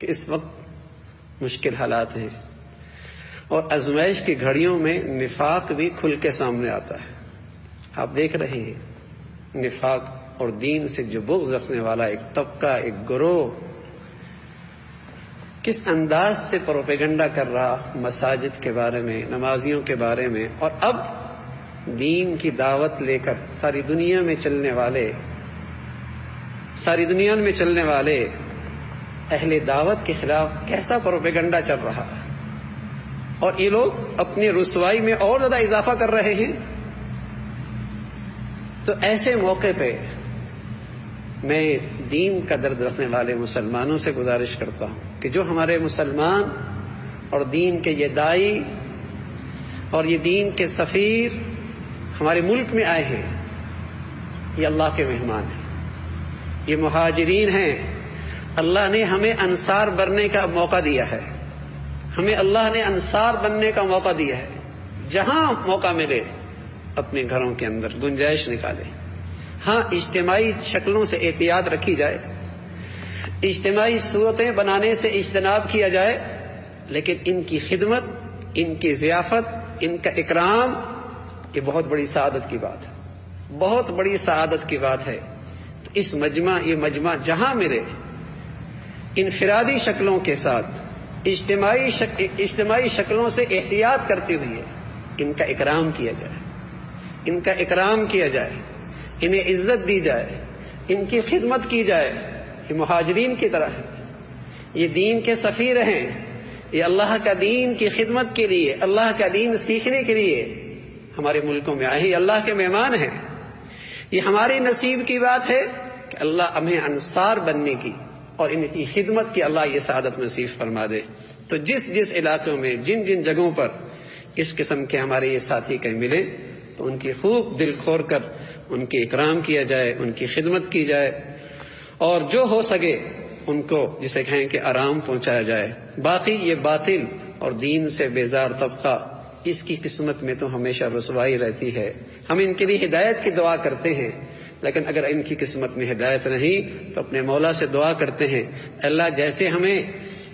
کہ اس وقت مشکل حالات ہیں اور آزمائش کی گھڑیوں میں نفاق بھی کھل کے سامنے آتا ہے. آپ دیکھ رہے ہیں نفاق اور دین سے جو بغض رکھنے والا ایک طبقہ، ایک گروہ کس انداز سے پروپیگنڈا کر رہا مساجد کے بارے میں، نمازیوں کے بارے میں، اور اب دین کی دعوت لے کر ساری دنیا میں چلنے والے اہل دعوت کے خلاف کیسا پروپیگنڈا چل رہا ہے. اور یہ لوگ اپنی رسوائی میں اور زیادہ اضافہ کر رہے ہیں. تو ایسے موقع پہ میں دین کا درد رکھنے والے مسلمانوں سے گزارش کرتا ہوں کہ جو ہمارے مسلمان اور دین کے یہ دائی اور یہ دین کے سفیر ہمارے ملک میں آئے ہیں، یہ اللہ کے مہمان ہیں، یہ مہاجرین ہیں. اللہ نے ہمیں انصار بننے کا موقع دیا ہے، ہمیں اللہ نے انصار بننے کا موقع دیا ہے. جہاں موقع ملے اپنے گھروں کے اندر گنجائش نکالے. ہاں، اجتماعی شکلوں سے احتیاط رکھی جائے، اجتماعی صورتیں بنانے سے اجتناب کیا جائے، لیکن ان کی خدمت، ان کی ضیافت، ان کا اکرام، یہ بہت بڑی سعادت کی بات ہے، بہت بڑی سعادت کی بات ہے. تو اس یہ مجمع جہاں ملے انفرادی شکلوں کے ساتھ اجتماعی شکلوں سے احتیاط کرتے ہوئے ان کا اکرام کیا جائے، ان کا اکرام کیا جائے، انہیں عزت دی جائے، ان کی خدمت کی جائے. یہ مہاجرین کی طرح ہیں، یہ دین کے سفیر ہیں، یہ اللہ کا دین کی خدمت کے لیے، اللہ کا دین سیکھنے کے لیے ہمارے ملکوں میں آئے ہیں. یہ اللہ کے مہمان ہیں. یہ ہماری نصیب کی بات ہے کہ اللہ ہمیں انصار بننے کی اور ان کی خدمت کی اللہ یہ سعادت نصیب فرما دے. تو جس علاقوں میں جن جگہوں پر اس قسم کے ہمارے یہ ساتھی کہیں ملے تو ان کی خوب دل کھول کر ان کی اکرام کیا جائے، ان کی خدمت کی جائے، اور جو ہو سکے ان کو جسے کہیں کہ آرام پہنچایا جائے. باقی یہ باطل اور دین سے بیزار طبقہ، اس کی قسمت میں تو ہمیشہ رسوائی رہتی ہے. ہم ان کے لیے ہدایت کی دعا کرتے ہیں، لیکن اگر ان کی قسمت میں ہدایت نہیں تو اپنے مولا سے دعا کرتے ہیں اللہ جیسے ہمیں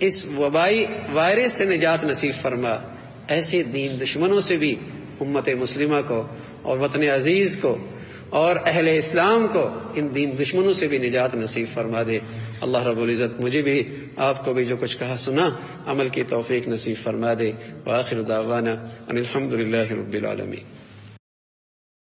اس وبائی وائرس سے نجات نصیب فرما، ایسے دین دشمنوں سے بھی امت مسلمہ کو اور وطن عزیز کو اور اہل اسلام کو ان دین دشمنوں سے بھی نجات نصیب فرما دے. اللہ رب العزت مجھے بھی آپ کو بھی جو کچھ کہا سنا عمل کی توفیق نصیب فرما دے. وآخر دعوانا ان الحمد للہ رب العالمین.